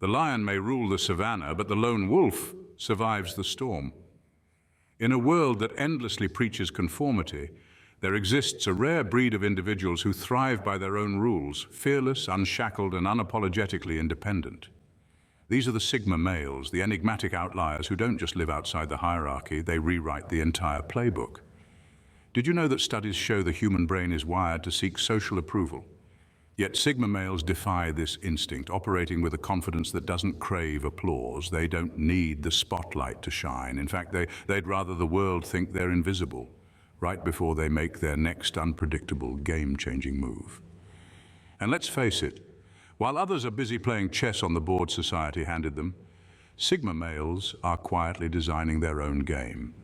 The lion may rule the savannah, but the lone wolf survives the storm. In a world that endlessly preaches conformity, there exists a rare breed of individuals who thrive by their own rules, fearless, unshackled, and unapologetically independent. These are the Sigma males, the enigmatic outliers who don't just live outside the hierarchy, they rewrite the entire playbook. Did you know that studies show the human brain is wired to seek social approval? Yet Sigma males defy this instinct, operating with a confidence that doesn't crave applause. They don't need the spotlight to shine. In fact, they'd rather the world think they're invisible, right before they make their next unpredictable, game-changing move. And let's face it, while others are busy playing chess on the board society handed them, Sigma males are quietly designing their own game.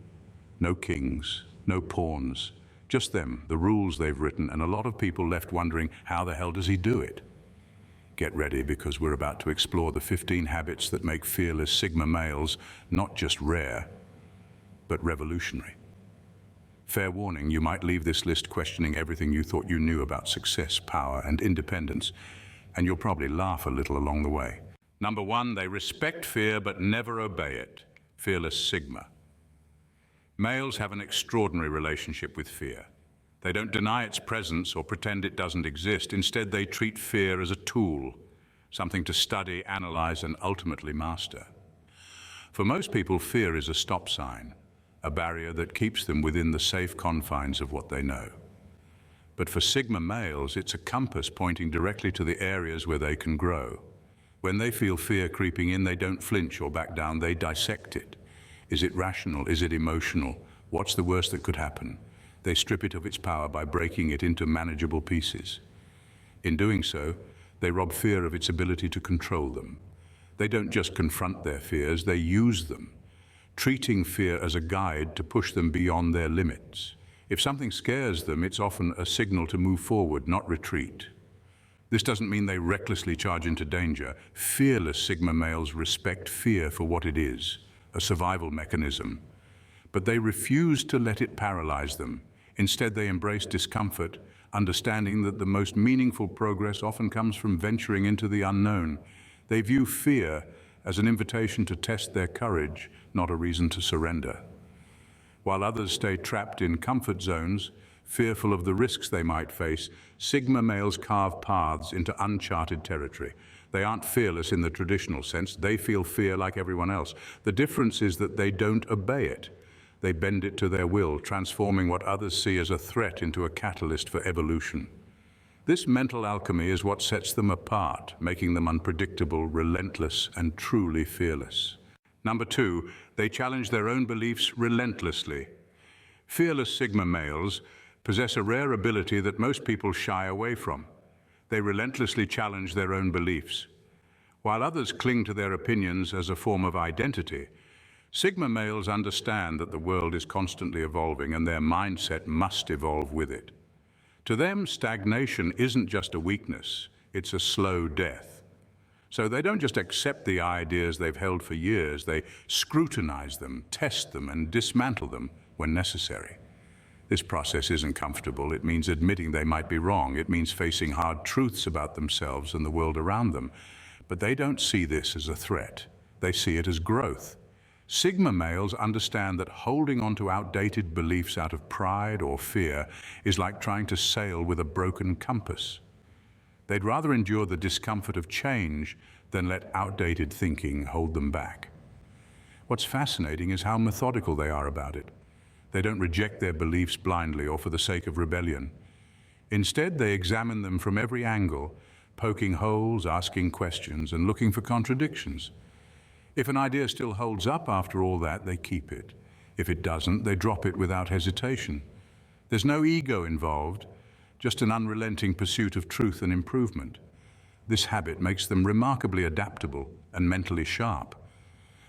No kings, no pawns, just them, the rules they've written, and a lot of people left wondering, how the hell does he do it? Get ready, because we're about to explore the 15 habits that make fearless Sigma males not just rare, but revolutionary. Fair warning, you might leave this list questioning everything you thought you knew about success, power, and independence, and you'll probably laugh a little along the way. Number 1, they respect fear but never obey it. Fearless Sigma. Males have an extraordinary relationship with fear. They don't deny its presence or pretend it doesn't exist. Instead, they treat fear as a tool, something to study, analyze, and ultimately master. For most people, fear is a stop sign, a barrier that keeps them within the safe confines of what they know. But for Sigma males, it's a compass pointing directly to the areas where they can grow. When they feel fear creeping in, they don't flinch or back down, they dissect it. Is it rational? Is it emotional? What's the worst that could happen? They strip it of its power by breaking it into manageable pieces. In doing so, they rob fear of its ability to control them. They don't just confront their fears, they use them, treating fear as a guide to push them beyond their limits. If something scares them, it's often a signal to move forward, not retreat. This doesn't mean they recklessly charge into danger. Fearless Sigma males respect fear for what it is, a survival mechanism. But they refuse to let it paralyze them. Instead, they embrace discomfort, understanding that the most meaningful progress often comes from venturing into the unknown. They view fear as an invitation to test their courage, not a reason to surrender. While others stay trapped in comfort zones, fearful of the risks they might face, Sigma males carve paths into uncharted territory. They aren't fearless in the traditional sense. They feel fear like everyone else. The difference is that they don't obey it. They bend it to their will, transforming what others see as a threat into a catalyst for evolution. This mental alchemy is what sets them apart, making them unpredictable, relentless, and truly fearless. Number 2, they challenge their own beliefs relentlessly. Fearless Sigma males possess a rare ability that most people shy away from. They relentlessly challenge their own beliefs. While others cling to their opinions as a form of identity, Sigma males understand that the world is constantly evolving and their mindset must evolve with it. To them, stagnation isn't just a weakness, it's a slow death. So they don't just accept the ideas they've held for years, they scrutinize them, test them, and dismantle them when necessary. This process isn't comfortable. It means admitting they might be wrong. It means facing hard truths about themselves and the world around them. But they don't see this as a threat. They see it as growth. Sigma males understand that holding on to outdated beliefs out of pride or fear is like trying to sail with a broken compass. They'd rather endure the discomfort of change than let outdated thinking hold them back. What's fascinating is how methodical they are about it. They don't reject their beliefs blindly or for the sake of rebellion. Instead, they examine them from every angle, poking holes, asking questions, and looking for contradictions. If an idea still holds up after all that, they keep it. If it doesn't, they drop it without hesitation. There's no ego involved, just an unrelenting pursuit of truth and improvement. This habit makes them remarkably adaptable and mentally sharp.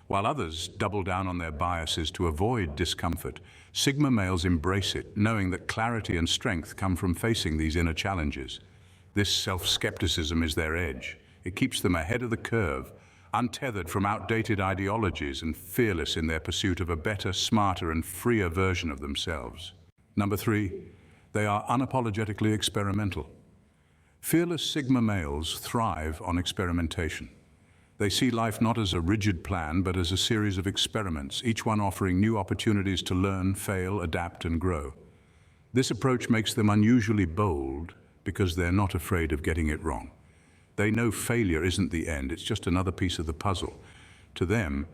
While others double down on their biases to avoid discomfort, Sigma males embrace it, knowing that clarity and strength come from facing these inner challenges. This self-skepticism is their edge. It keeps them ahead of the curve, untethered from outdated ideologies and fearless in their pursuit of a better, smarter, and freer version of themselves. Number 3, they are unapologetically experimental. Fearless Sigma males thrive on experimentation. They see life not as a rigid plan, but as a series of experiments, each one offering new opportunities to learn, fail, adapt, and grow. This approach makes them unusually bold because they're not afraid of getting it wrong. They know failure isn't the end, it's just another piece of the puzzle. To them,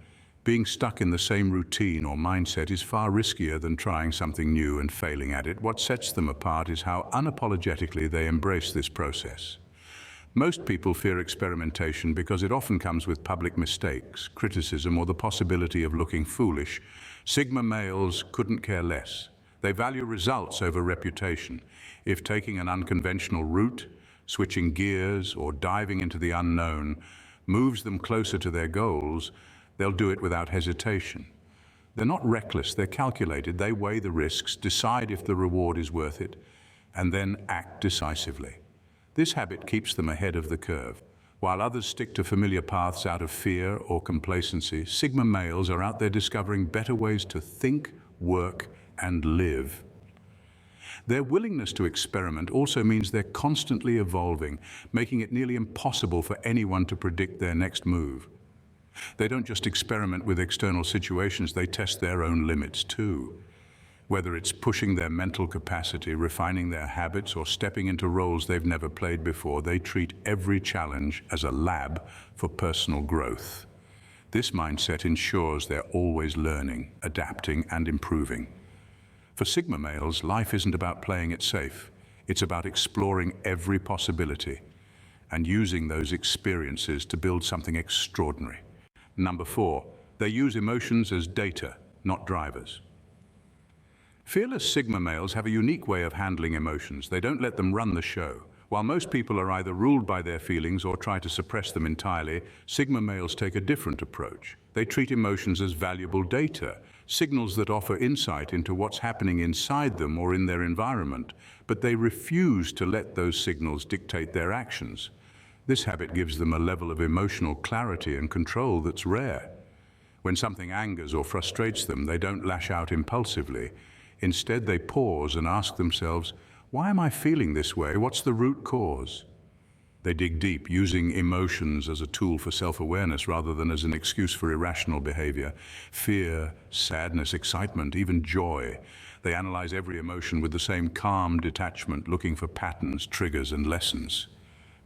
being stuck in the same routine or mindset is far riskier than trying something new and failing at it. What sets them apart is how unapologetically they embrace this process. Most people fear experimentation because it often comes with public mistakes, criticism, or the possibility of looking foolish. Sigma males couldn't care less. They value results over reputation. If taking an unconventional route, switching gears, or diving into the unknown moves them closer to their goals, they'll do it without hesitation. They're not reckless, they're calculated. They weigh the risks, decide if the reward is worth it, and then act decisively. This habit keeps them ahead of the curve. While others stick to familiar paths out of fear or complacency, Sigma males are out there discovering better ways to think, work, and live. Their willingness to experiment also means they're constantly evolving, making it nearly impossible for anyone to predict their next move. They don't just experiment with external situations, they test their own limits too. Whether it's pushing their mental capacity, refining their habits, or stepping into roles they've never played before, they treat every challenge as a lab for personal growth. This mindset ensures they're always learning, adapting, and improving. For Sigma males, life isn't about playing it safe. It's about exploring every possibility and using those experiences to build something extraordinary. Number 4, they use emotions as data, not drivers. Fearless Sigma males have a unique way of handling emotions. They don't let them run the show. While most people are either ruled by their feelings or try to suppress them entirely, Sigma males take a different approach. They treat emotions as valuable data, signals that offer insight into what's happening inside them or in their environment, but they refuse to let those signals dictate their actions. This habit gives them a level of emotional clarity and control that's rare. When something angers or frustrates them, they don't lash out impulsively. Instead, they pause and ask themselves, why am I feeling this way? What's the root cause? They dig deep, using emotions as a tool for self-awareness rather than as an excuse for irrational behavior. Fear, sadness, excitement, even joy. They analyze every emotion with the same calm detachment, looking for patterns, triggers, and lessons.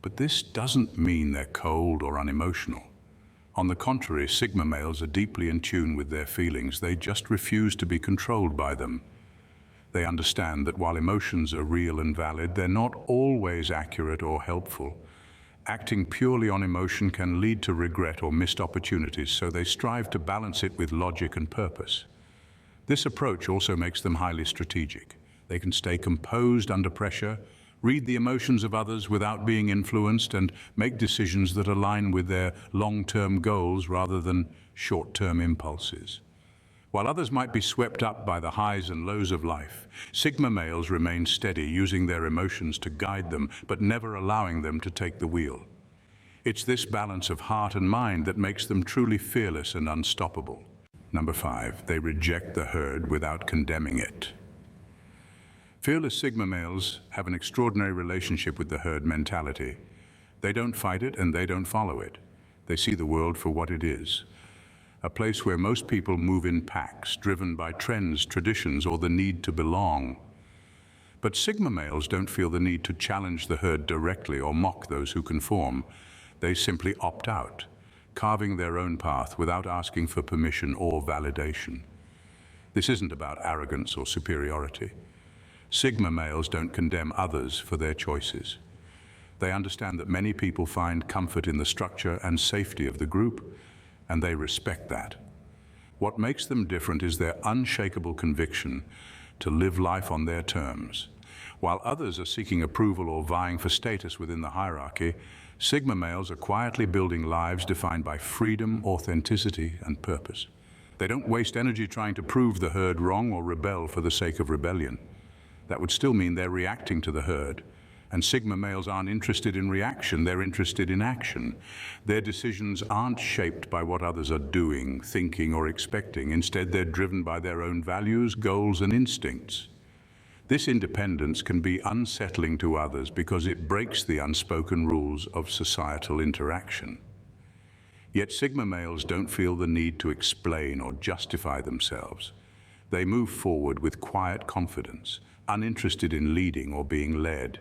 But this doesn't mean they're cold or unemotional. On the contrary, Sigma males are deeply in tune with their feelings. They just refuse to be controlled by them. They understand that while emotions are real and valid, they're not always accurate or helpful. Acting purely on emotion can lead to regret or missed opportunities, so they strive to balance it with logic and purpose. This approach also makes them highly strategic. They can stay composed under pressure, read the emotions of others without being influenced, and make decisions that align with their long-term goals rather than short-term impulses. While others might be swept up by the highs and lows of life, Sigma males remain steady, using their emotions to guide them, but never allowing them to take the wheel. It's this balance of heart and mind that makes them truly fearless and unstoppable. Number 5, they reject the herd without condemning it. Fearless Sigma males have an extraordinary relationship with the herd mentality. They don't fight it and they don't follow it. They see the world for what it is. A place where most people move in packs, driven by trends, traditions, or the need to belong. But Sigma males don't feel the need to challenge the herd directly or mock those who conform. They simply opt out, carving their own path without asking for permission or validation. This isn't about arrogance or superiority. Sigma males don't condemn others for their choices. They understand that many people find comfort in the structure and safety of the group, and they respect that. What makes them different is their unshakable conviction to live life on their terms. While others are seeking approval or vying for status within the hierarchy, Sigma males are quietly building lives defined by freedom, authenticity, and purpose. They don't waste energy trying to prove the herd wrong or rebel for the sake of rebellion. That would still mean they're reacting to the herd. And Sigma males aren't interested in reaction, they're interested in action. Their decisions aren't shaped by what others are doing, thinking, or expecting. Instead, they're driven by their own values, goals, and instincts. This independence can be unsettling to others because it breaks the unspoken rules of societal interaction. Yet Sigma males don't feel the need to explain or justify themselves. They move forward with quiet confidence, uninterested in leading or being led.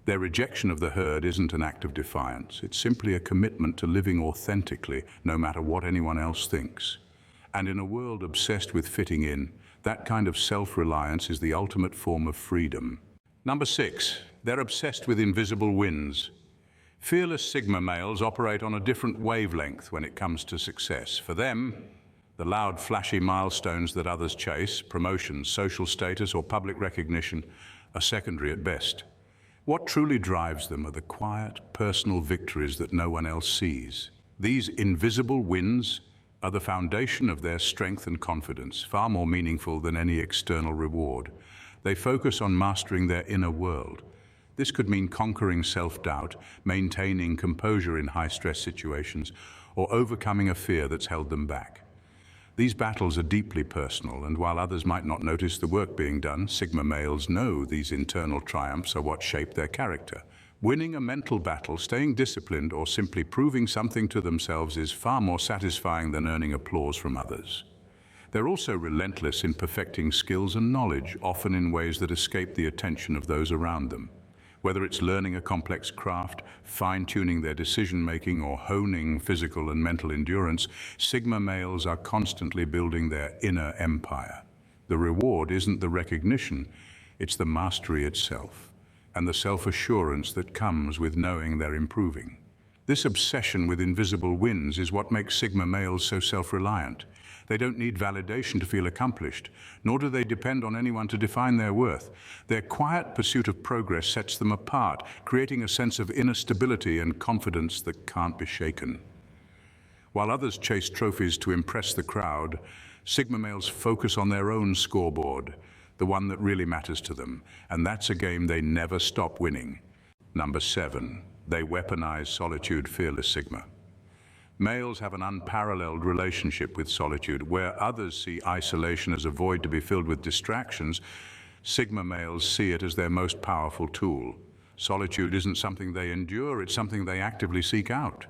Their rejection of the herd isn't an act of defiance. It's simply a commitment to living authentically, no matter what anyone else thinks. And in a world obsessed with fitting in, that kind of self-reliance is the ultimate form of freedom. Number 6, they're obsessed with invisible wins. Fearless Sigma males operate on a different wavelength when it comes to success. For them, the loud, flashy milestones that others chase, promotions, social status, or public recognition, are secondary at best. What truly drives them are the quiet, personal victories that no one else sees. These invisible wins are the foundation of their strength and confidence, far more meaningful than any external reward. They focus on mastering their inner world. This could mean conquering self-doubt, maintaining composure in high-stress situations, or overcoming a fear that's held them back. These battles are deeply personal, and while others might not notice the work being done, Sigma males know these internal triumphs are what shape their character. Winning a mental battle, staying disciplined, or simply proving something to themselves is far more satisfying than earning applause from others. They're also relentless in perfecting skills and knowledge, often in ways that escape the attention of those around them. Whether it's learning a complex craft, fine-tuning their decision-making, or honing physical and mental endurance, Sigma males are constantly building their inner empire. The reward isn't the recognition, it's the mastery itself, and the self-assurance that comes with knowing they're improving. This obsession with invisible wins is what makes Sigma males so self-reliant. They don't need validation to feel accomplished, nor do they depend on anyone to define their worth. Their quiet pursuit of progress sets them apart, creating a sense of inner stability and confidence that can't be shaken. While others chase trophies to impress the crowd, Sigma males focus on their own scoreboard, the one that really matters to them, and that's a game they never stop winning. Number 7, they weaponize solitude. Fearless Sigma males have an unparalleled relationship with solitude. Where others see isolation as a void to be filled with distractions, Sigma males see it as their most powerful tool. Solitude isn't something they endure, it's something they actively seek out.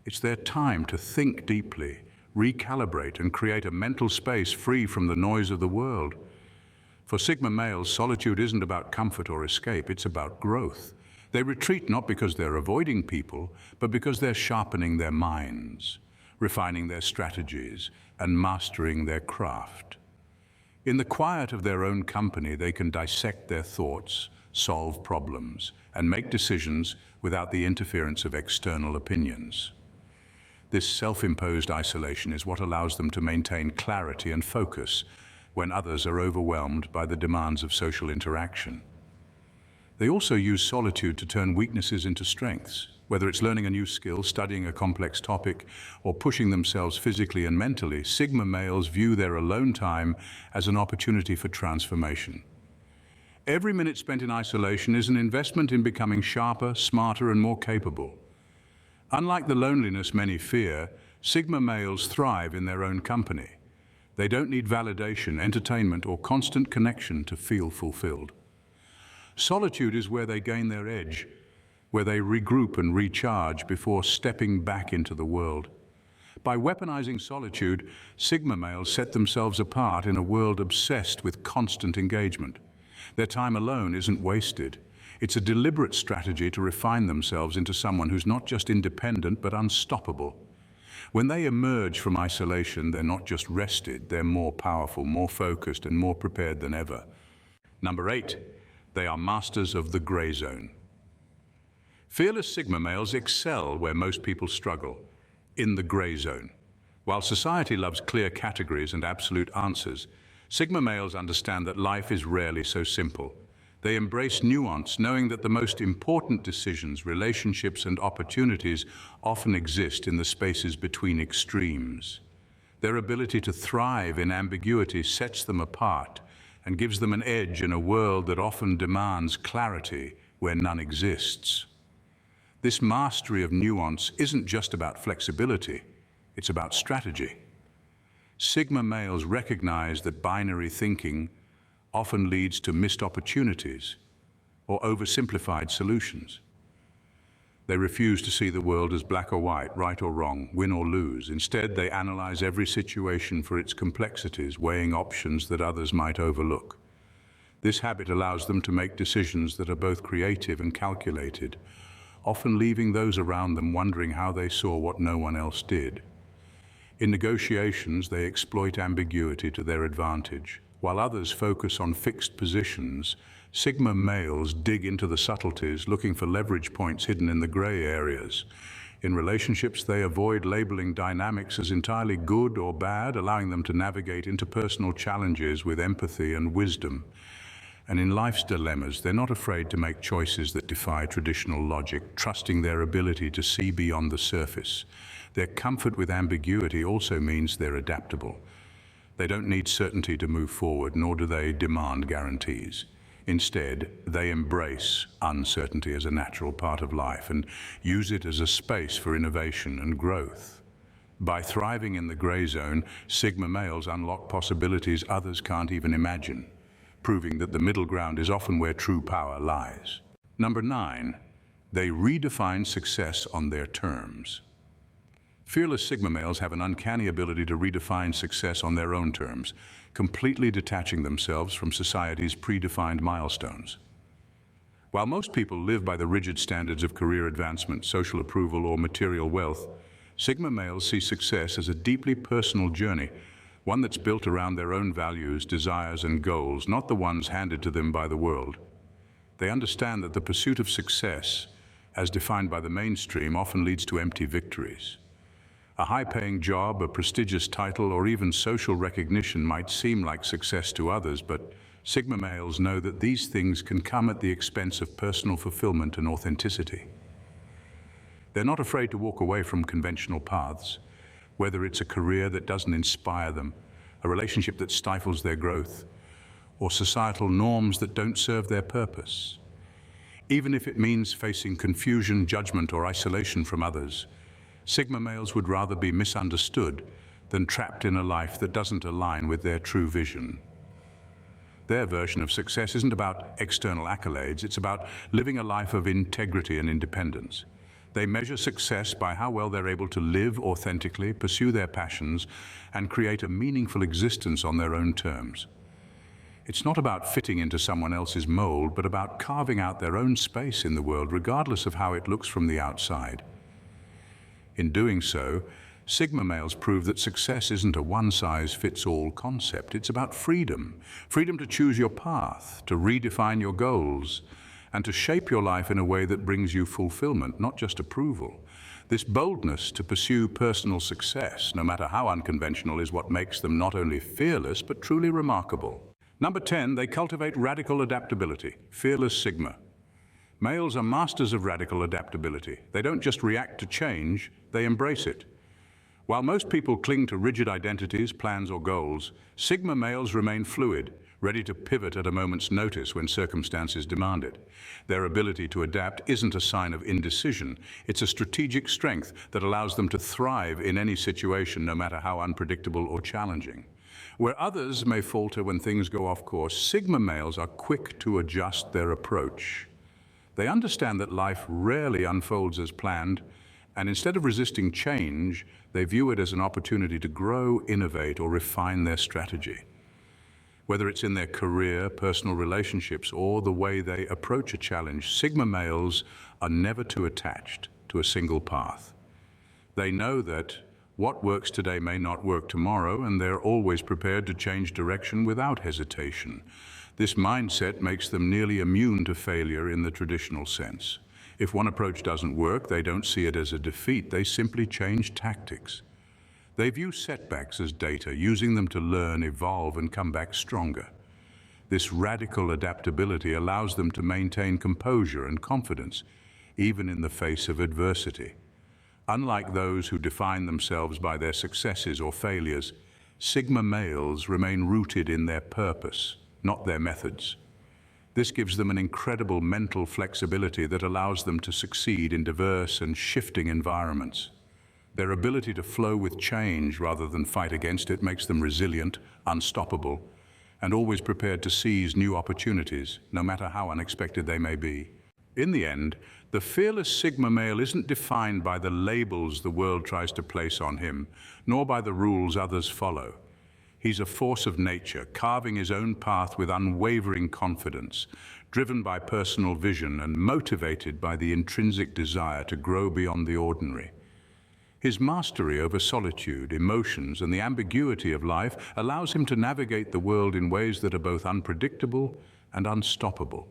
It's their time to think deeply, recalibrate, and create a mental space free from the noise of the world. For Sigma males, solitude isn't about comfort or escape, it's about growth. They retreat not because they're avoiding people, but because they're sharpening their minds, refining their strategies, and mastering their craft. In the quiet of their own company, they can dissect their thoughts, solve problems, and make decisions without the interference of external opinions. This self-imposed isolation is what allows them to maintain clarity and focus when others are overwhelmed by the demands of social interaction. They also use solitude to turn weaknesses into strengths, whether it's learning a new skill, studying a complex topic, or pushing themselves physically and mentally. Sigma males view their alone time as an opportunity for transformation. Every minute spent in isolation is an investment in becoming sharper, smarter, and more capable. Unlike the loneliness many fear, Sigma males thrive in their own company. They don't need validation, entertainment, or constant connection to feel fulfilled. Solitude is where they gain their edge, where they regroup and recharge before stepping back into the world. By weaponizing solitude, Sigma males set themselves apart in a world obsessed with constant engagement. Their time alone isn't wasted. It's a deliberate strategy to refine themselves into someone who's not just independent but unstoppable. When they emerge from isolation, they're not just rested, they're more powerful, more focused, and more prepared than ever. Number 8. They are masters of the gray zone. Fearless Sigma males excel where most people struggle, in the gray zone. While society loves clear categories and absolute answers, Sigma males understand that life is rarely so simple. They embrace nuance, knowing that the most important decisions, relationships, and opportunities often exist in the spaces between extremes. Their ability to thrive in ambiguity sets them apart and gives them an edge in a world that often demands clarity where none exists. This mastery of nuance isn't just about flexibility, it's about strategy. Sigma males recognize that binary thinking often leads to missed opportunities or oversimplified solutions. They refuse to see the world as black or white, right or wrong, win or lose. Instead, they analyze every situation for its complexities, weighing options that others might overlook. This habit allows them to make decisions that are both creative and calculated, often leaving those around them wondering how they saw what no one else did. In negotiations, they exploit ambiguity to their advantage. While others focus on fixed positions, Sigma males dig into the subtleties, looking for leverage points hidden in the gray areas. In relationships, they avoid labeling dynamics as entirely good or bad, allowing them to navigate interpersonal challenges with empathy and wisdom. And in life's dilemmas, they're not afraid to make choices that defy traditional logic, trusting their ability to see beyond the surface. Their comfort with ambiguity also means they're adaptable. They don't need certainty to move forward, nor do they demand guarantees. Instead, they embrace uncertainty as a natural part of life and use it as a space for innovation and growth. By thriving in the gray zone, Sigma males unlock possibilities others can't even imagine, proving that the middle ground is often where true power lies. Number 9, they redefine success on their terms. Fearless Sigma males have an uncanny ability to redefine success on their own terms, completely detaching themselves from society's predefined milestones. While most people live by the rigid standards of career advancement, social approval, or material wealth, Sigma males see success as a deeply personal journey, one that's built around their own values, desires, and goals, not the ones handed to them by the world. They understand that the pursuit of success, as defined by the mainstream, often leads to empty victories. A high-paying job, a prestigious title, or even social recognition might seem like success to others, but Sigma males know that these things can come at the expense of personal fulfillment and authenticity. They're not afraid to walk away from conventional paths, whether it's a career that doesn't inspire them, a relationship that stifles their growth, or societal norms that don't serve their purpose. Even if it means facing confusion, judgment, or isolation from others, Sigma males would rather be misunderstood than trapped in a life that doesn't align with their true vision. Their version of success isn't about external accolades, it's about living a life of integrity and independence. They measure success by how well they're able to live authentically, pursue their passions, and create a meaningful existence on their own terms. It's not about fitting into someone else's mold, but about carving out their own space in the world, regardless of how it looks from the outside. In doing so, Sigma males prove that success isn't a one-size-fits-all concept. It's about freedom. Freedom to choose your path, to redefine your goals, and to shape your life in a way that brings you fulfillment, not just approval. This boldness to pursue personal success, no matter how unconventional, is what makes them not only fearless, but truly remarkable. Number 10, they cultivate radical adaptability. Fearless Sigma. Males are masters of radical adaptability. They don't just react to change, they embrace it. While most people cling to rigid identities, plans, or goals, Sigma males remain fluid, ready to pivot at a moment's notice when circumstances demand it. Their ability to adapt isn't a sign of indecision. It's a strategic strength that allows them to thrive in any situation, no matter how unpredictable or challenging. Where others may falter when things go off course, Sigma males are quick to adjust their approach. They understand that life rarely unfolds as planned, and instead of resisting change, they view it as an opportunity to grow, innovate, or refine their strategy. Whether it's in their career, personal relationships, or the way they approach a challenge, Sigma males are never too attached to a single path. They know that what works today may not work tomorrow, and they're always prepared to change direction without hesitation. This mindset makes them nearly immune to failure in the traditional sense. If one approach doesn't work, they don't see it as a defeat, they simply change tactics. They view setbacks as data, using them to learn, evolve, and come back stronger. This radical adaptability allows them to maintain composure and confidence, even in the face of adversity. Unlike those who define themselves by their successes or failures, Sigma males remain rooted in their purpose, not their methods. This gives them an incredible mental flexibility that allows them to succeed in diverse and shifting environments. Their ability to flow with change rather than fight against it makes them resilient, unstoppable, and always prepared to seize new opportunities, no matter how unexpected they may be. In the end, the fearless Sigma male isn't defined by the labels the world tries to place on him, nor by the rules others follow. He's a force of nature, carving his own path with unwavering confidence, driven by personal vision and motivated by the intrinsic desire to grow beyond the ordinary. His mastery over solitude, emotions, and the ambiguity of life allows him to navigate the world in ways that are both unpredictable and unstoppable.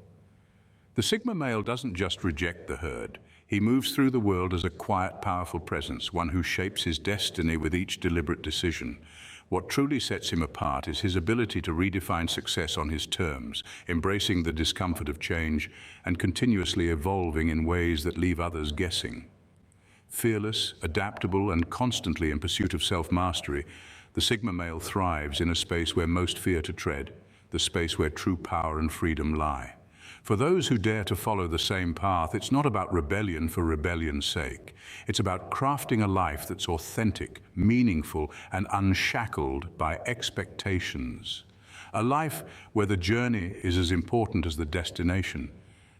The Sigma male doesn't just reject the herd. He moves through the world as a quiet, powerful presence, one who shapes his destiny with each deliberate decision. What truly sets him apart is his ability to redefine success on his terms, embracing the discomfort of change and continuously evolving in ways that leave others guessing. Fearless, adaptable, and constantly in pursuit of self-mastery, the Sigma male thrives in a space where most fear to tread, the space where true power and freedom lie. For those who dare to follow the same path, it's not about rebellion for rebellion's sake. It's about crafting a life that's authentic, meaningful, and unshackled by expectations. A life where the journey is as important as the destination,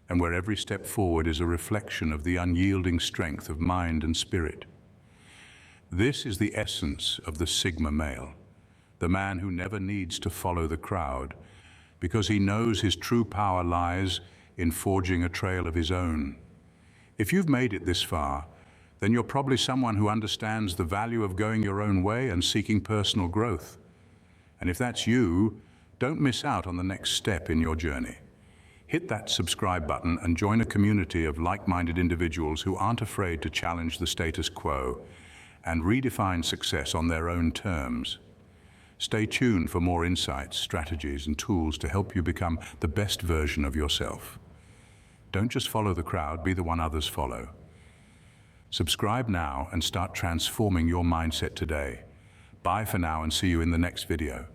and where every step forward is a reflection of the unyielding strength of mind and spirit. This is the essence of the Sigma male, the man who never needs to follow the crowd, because he knows his true power lies in forging a trail of his own. If you've made it this far, then you're probably someone who understands the value of going your own way and seeking personal growth. And if that's you, don't miss out on the next step in your journey. Hit that subscribe button and join a community of like-minded individuals who aren't afraid to challenge the status quo and redefine success on their own terms. Stay tuned for more insights, strategies, and tools to help you become the best version of yourself. Don't just follow the crowd, be the one others follow. Subscribe now and start transforming your mindset today. Bye for now and see you in the next video.